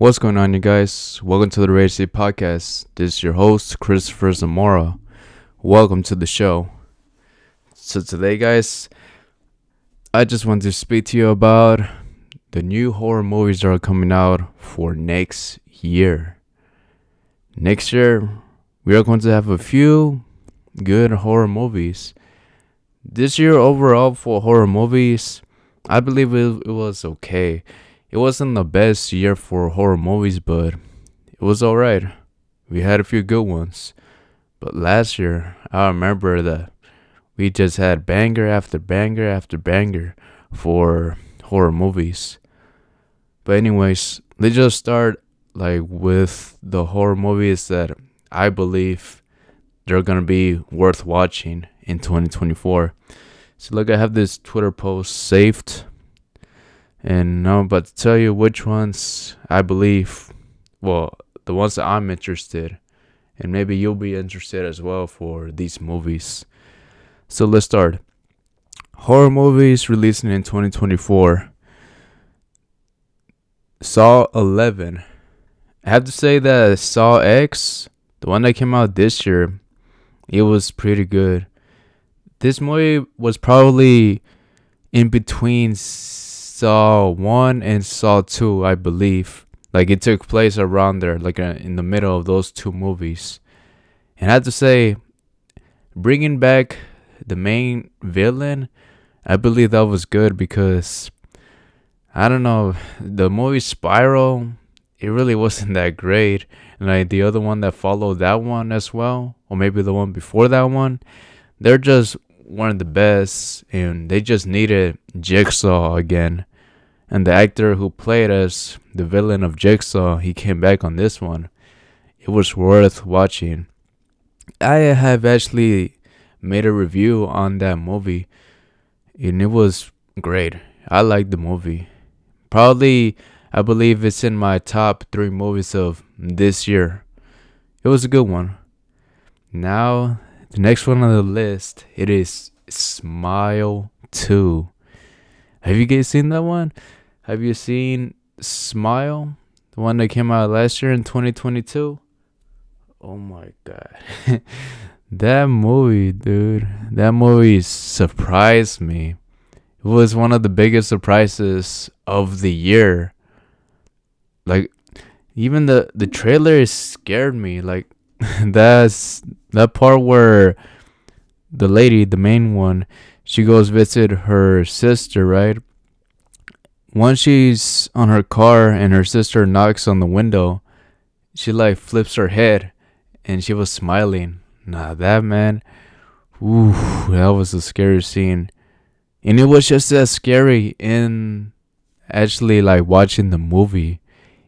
What's going on, you guys? Welcome to the Race Podcast. This is your host, Cristopher Zamora. Welcome to the show. So today, guys, I just want to speak to you about the new horror movies that are coming out for next year. Next year, we are going to have a few good horror movies. This year, overall, for horror movies, I believe it was okay. It wasn't the best year for horror movies, but it was alright. We had a few good ones. But last year, I remember that we just had banger after banger after banger for horror movies. But anyways, let's just start with the horror movies that I believe they're gonna be worth watching in 2024. So look, I have this Twitter post saved. And I'm about to tell you which ones I believe, the ones that I'm interested, and maybe you'll be interested as well for these movies. So let's start. Horror movies releasing in 2024. Saw 11. I have to say that Saw X, the one that came out this year, it was pretty good. This movie was probably in between Saw 1 and Saw 2, I believe. It took place around there, in the middle of those two movies. And I have to say, bringing back the main villain, I believe that was good because, I don't know, the movie Spiral, it really wasn't that great. And the other one that followed that one as well, or maybe the one before that one, they're just one of the best, and they just needed Jigsaw again. And the actor who played as the villain of Jigsaw, he came back on this one. It was worth watching. I have actually made a review on that movie, and it was great. I liked the movie. Probably, I believe it's in my top 3 movies of this year. It was a good one. Now, the next one on the list, it is Smile 2. Have you guys seen that one? Have you seen Smile? The one that came out last year in 2022? Oh my god. That movie, dude. That movie surprised me. It was one of the biggest surprises of the year. Even the trailer scared me. That's that part where the lady, the main one, she goes visit her sister, right? Once she's on her car and her sister knocks on the window, she flips her head and she was smiling. Nah, that man, ooh, that was a scary scene. And it was just as scary in actually watching the movie.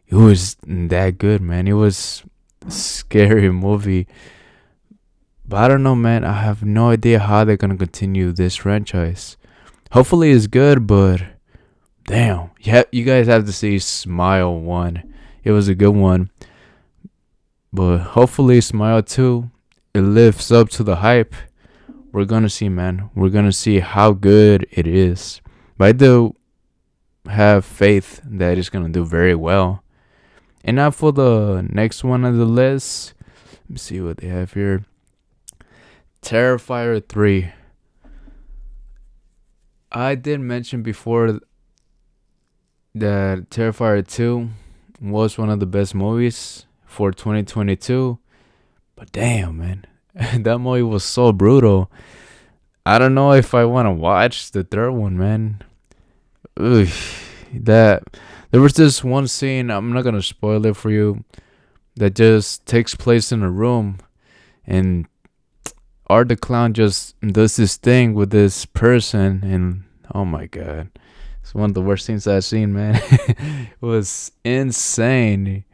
It was that good, man. It was a scary movie. But I don't know, man. I have no idea how they're going to continue this franchise. Hopefully it's good, but damn. You guys have to see Smile 1. It was a good one. But hopefully Smile 2, it lives up to the hype. We're going to see, man. We're going to see how good it is. But I do have faith that it's going to do very well. And now for the next one on the list. Let me see what they have here. Terrifier 3. I did mention before that Terrifier 2 was one of the best movies for 2022. But damn, man. That movie was so brutal. I don't know if I want to watch the third one, man. Ugh, there was this one scene, I'm not going to spoil it for you, that just takes place in a room. And Art the Clown just does this thing with this person, and oh my god, it's one of the worst things I've seen, man. It was insane,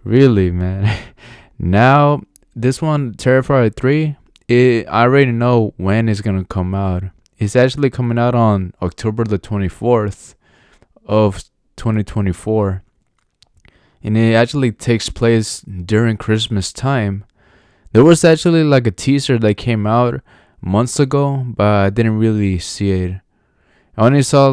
really, man. Now this one, Terrifier 3, I already know when it's gonna come out. It's actually coming out on October the 24th of 2024, and it actually takes place during Christmas time. There was actually a teaser that came out months ago, but I didn't really see it. I only saw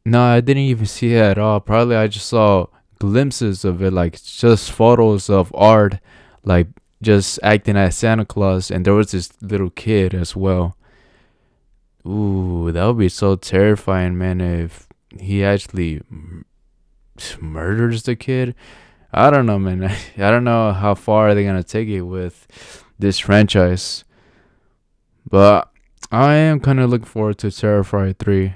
No, I didn't even see it at all. Probably I just saw glimpses of it, like just photos of art, like just acting as Santa Claus, and there was this little kid as well. Ooh, that would be so terrifying, man, if he actually murders the kid. I don't know, man. I don't know how far they're gonna take it with this franchise, but I am kind of looking forward to Terrifier 3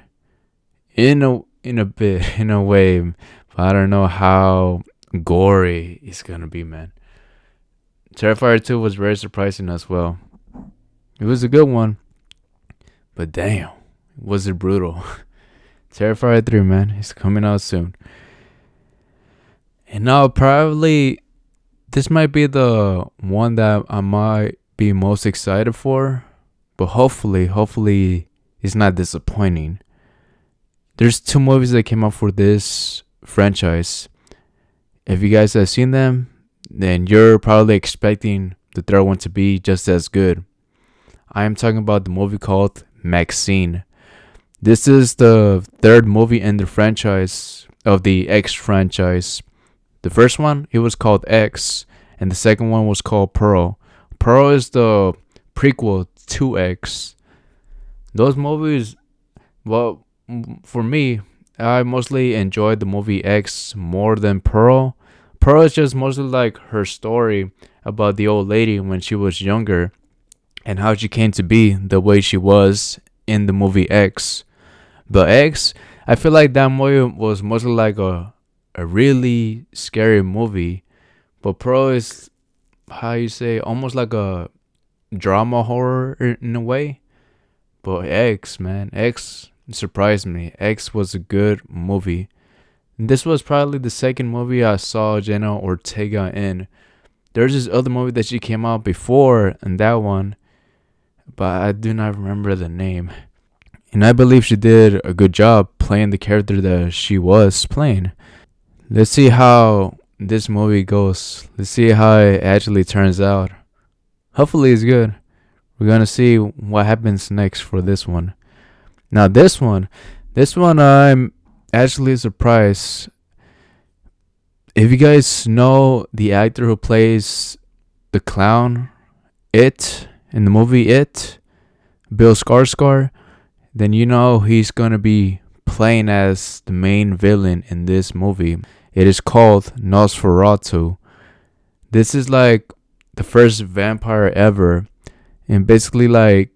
in a bit, in a way. But I don't know how gory it's gonna be, man. Terrifier 2 was very surprising as well. It was a good one, but damn, was it brutal. Terrifier 3, man, it's coming out soon. And now probably this might be the one that I might be most excited for, but hopefully it's not disappointing. There's two movies that came out for this franchise. If you guys have seen them, then you're probably expecting the third one to be just as good. I am talking about the movie called Maxxine. This is the third movie in the franchise of the X franchise. The first one, it was called X, and the second one was called Pearl. Pearl is the prequel to X. Those movies, well, for me, I mostly enjoyed the movie X more than Pearl. Pearl is just mostly like her story about the old lady when she was younger and how she came to be the way she was in the movie X. But X, I feel like that movie was mostly like a really scary movie. But Pearl is, how you say, almost like a drama horror in a way. But X, man, X surprised me. X was a good movie. This was probably the second movie I saw Jenna Ortega in. There's this other movie that she came out before, and that one, but I do not remember the name. And I believe she did a good job playing the character that she was playing. Let's see how this movie goes. Let's see how it actually turns out. Hopefully it's good. We're gonna see what happens next for this one. Now this one I'm actually surprised. If you guys know the actor who plays the clown, It, in the movie It, Bill Skarsgård, then you know he's gonna be playing as the main villain in this movie. It is called Nosferatu. This is like the first vampire ever, and basically like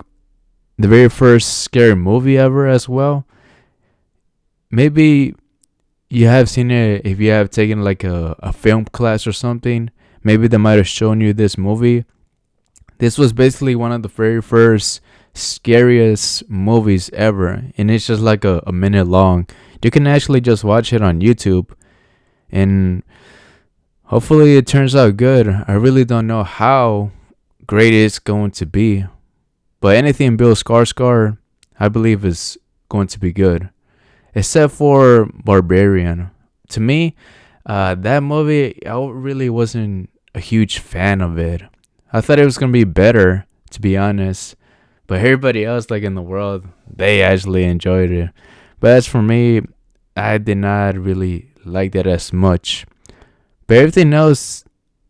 the very first scary movie ever as well. Maybe you have seen it if you have taken like a film class or something. Maybe they might have shown you this movie. This was basically one of the very first scariest movies ever, and it's just like a minute long. You can actually just watch it on YouTube, and hopefully it turns out good. I really don't know how great it's going to be, but anything Bill Skarsgård, I believe, is going to be good, except for Barbarian. To me, that movie, I really wasn't a huge fan of it. I thought it was gonna be better, to be honest, but everybody else, like in the world, they actually enjoyed it. But as for me, I did not really like that as much. But everything else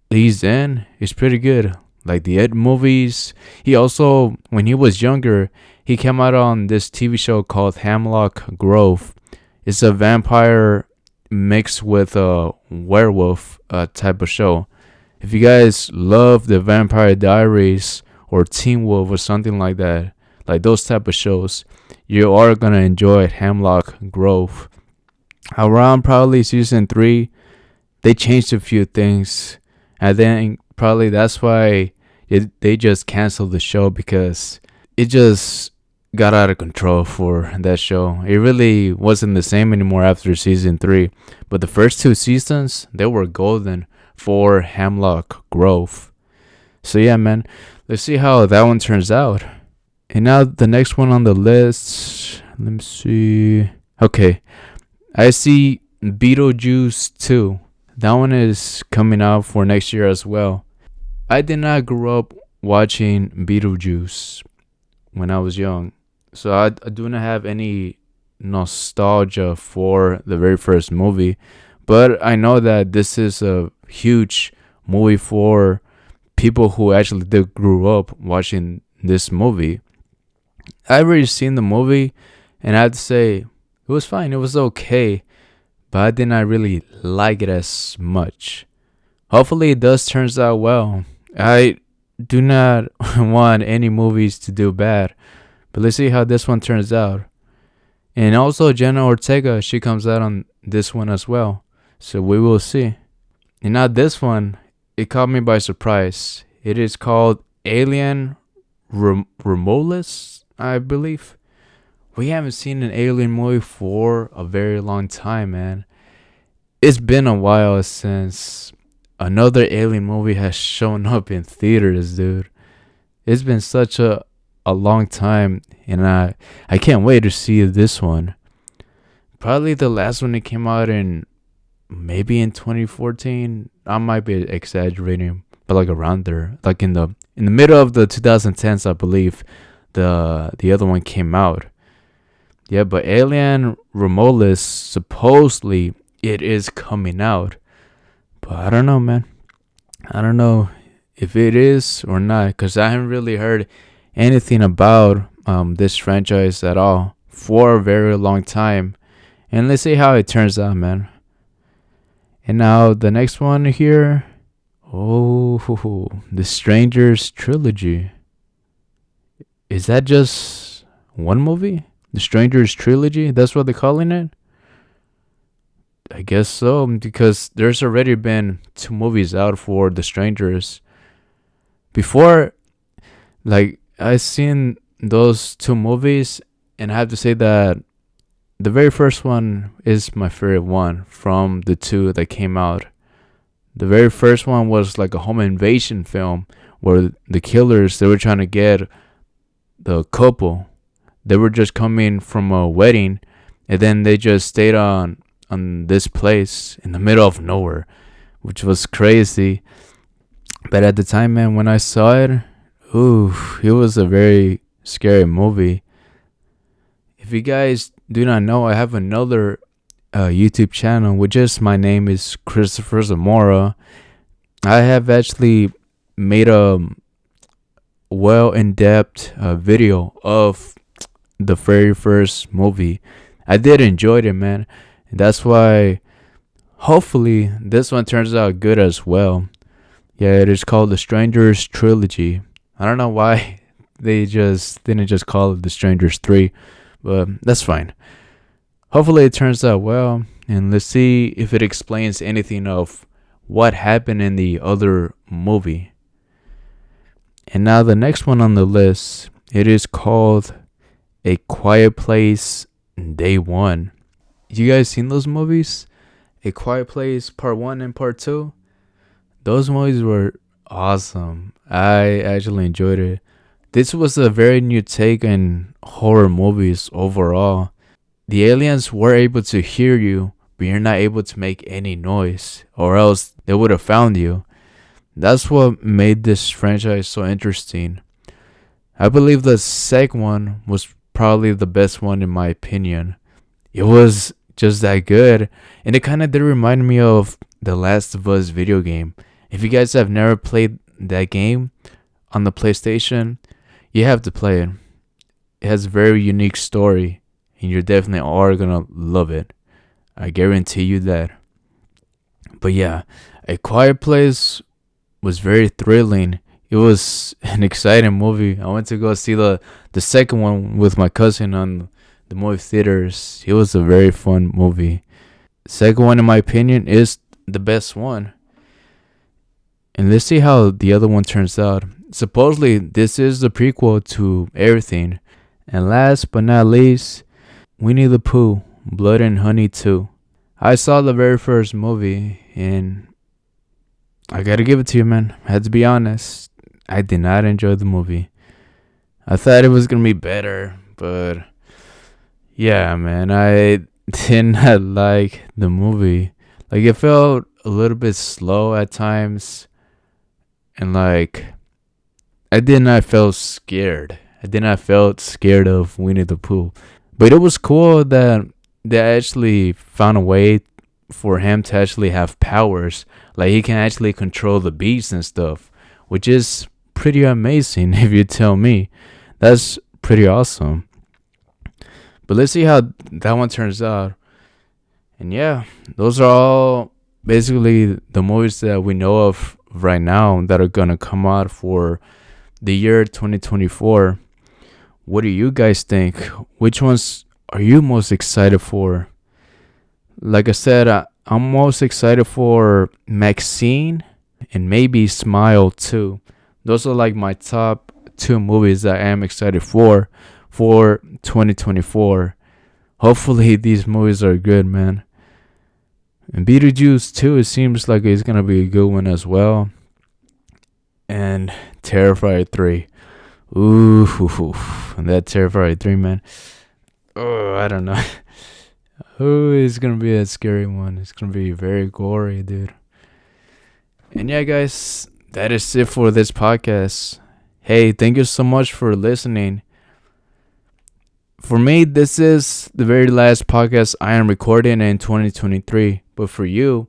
he's in is pretty good. Like the Ed movies. He also, when he was younger, he came out on this TV show called Hemlock Grove. It's a vampire mixed with a werewolf type of show. If you guys love the Vampire Diaries or Teen Wolf or something like that, like those type of shows, you are gonna enjoy Hemlock Grove. Around probably season 3, they changed a few things. I think probably that's why they just canceled the show, because it just got out of control for that show. It really wasn't the same anymore after season 3. But the first 2 seasons, they were golden for Hemlock Grove. So yeah, man, let's see how that one turns out. And now the next one on the list, let me see. Okay, I see Beetlejuice 2. That one is coming out for next year as well. I did not grow up watching Beetlejuice when I was young, so I do not have any nostalgia for the very first movie, but I know that this is a huge movie for people who actually did grew up watching this movie. I already seen the movie, and I have to say it was fine. It was okay, but I did not really like it as much. Hopefully, it does turns out well. I do not want any movies to do bad, but let's see how this one turns out. And also, Jenna Ortega, she comes out on this one as well, so we will see. And now this one, it caught me by surprise. It is called Alien Romulus, I believe. We haven't seen an Alien movie for a very long time, man. It's been a while since another Alien movie has shown up in theaters, dude. It's been such a long time, and I can't wait to see this one. Probably the last one that came out in maybe in 2014. I might be exaggerating, but like around there, like in the middle of the 2010s, I believe the other one came out. Yeah, but Alien Romulus, supposedly it is coming out, but I don't know, man. I don't know if it is or not, because I haven't really heard anything about this franchise at all for a very long time. And let's see how it turns out, man. And now the next one here. Oh, the Strangers Trilogy. Is that just one movie? The Strangers Trilogy? That's what they're calling it? I guess so, because there's already been 2 movies out for The Strangers. Before, like, I seen those 2 movies, and I have to say that the very first one is my favorite one from the 2 that came out. The very first one was like a home invasion film where the killers, they were trying to get the couple. They were just coming from a wedding, and then they just stayed on this place in the middle of nowhere, which was crazy. But at the time, man, when I saw it, ooh, it was a very scary movie. If you guys do not know, I have another YouTube channel, which is my name is Cristopher Zamora. I have actually made a well in-depth video of the very first movie. I did enjoy it, man. And that's why hopefully this one turns out good as well. Yeah, it is called the Strangers Trilogy. I don't know why they just didn't just call it the Strangers 3, but that's fine. Hopefully it turns out well, and let's see if it explains anything of what happened in the other movie. And now the next one on the list, it is called A Quiet Place Day 1. You guys seen those movies? A Quiet Place Part 1 and Part 2? Those movies were awesome. I actually enjoyed it. This was a very new take on horror movies overall. The aliens were able to hear you, but you're not able to make any noise, or else they would have found you. That's what made this franchise so interesting. I believe the second one was probably the best one in my opinion. It was just that good, and it kind of did remind me of the Last of Us video game. If you guys have never played that game on the PlayStation, you have to play it. It has a very unique story, and you definitely are gonna love it. I guarantee you that. But yeah, A Quiet Place was very thrilling. It was an exciting movie. I went to go see the second one with my cousin on the movie theaters. It was a very fun movie. Second one, in my opinion, is the best one. And let's see how the other one turns out. Supposedly, this is the prequel to everything. And last but not least, Winnie the Pooh, Blood and Honey 2. I saw the very first movie, and I gotta give it to you, man. I had to be honest. I did not enjoy the movie. I thought it was gonna be better, but yeah, man, I did not like the movie. Like, it felt a little bit slow at times, and like, I did not feel scared. I did not felt scared of Winnie the Pooh. But it was cool that they actually found a way for him to actually have powers. Like he can actually control the beats and stuff, which is pretty amazing if you tell me. That's pretty awesome. But let's see how that one turns out. And yeah, those are all basically the movies that we know of right now that are gonna come out for the year 2024. What do you guys think? Which ones are you most excited for? Like I said, I'm most excited for Maxxine and maybe Smile too. Those are like my top two movies that I am excited for 2024. Hopefully these movies are good, man. And Beetlejuice 2, it seems like it's gonna be a good one as well. And Terrifier 3. Ooh, that Terrifier 3, man. Oh, I don't know. Oh, it's gonna be a scary one. It's gonna be very gory, dude. And yeah, guys, that is it for this podcast. Hey, thank you so much for listening. For me, this is the very last podcast I am recording in 2023. But for you,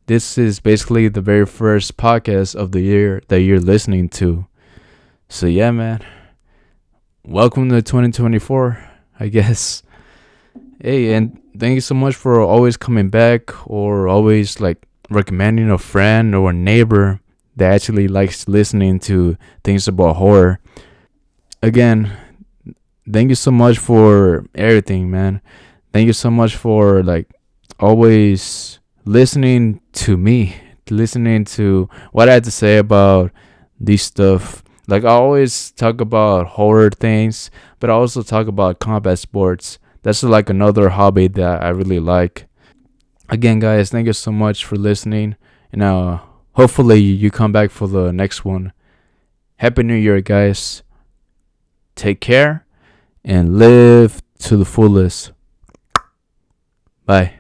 this is basically the very first podcast of the year that you're listening to. So yeah, man. Welcome to 2024, I guess. Hey, and thank you so much for always coming back or always like recommending a friend or a neighbor that actually likes listening to things about horror. Again, thank you so much for everything, man. Thank you so much for like always listening to me, listening to what I had to say about this stuff. Like I always talk about horror things, but I also talk about combat sports. That's like another hobby that I really like. Again, guys, thank you so much for listening. And hopefully you come back for the next one. Happy New Year, guys. Take care and live to the fullest. Bye.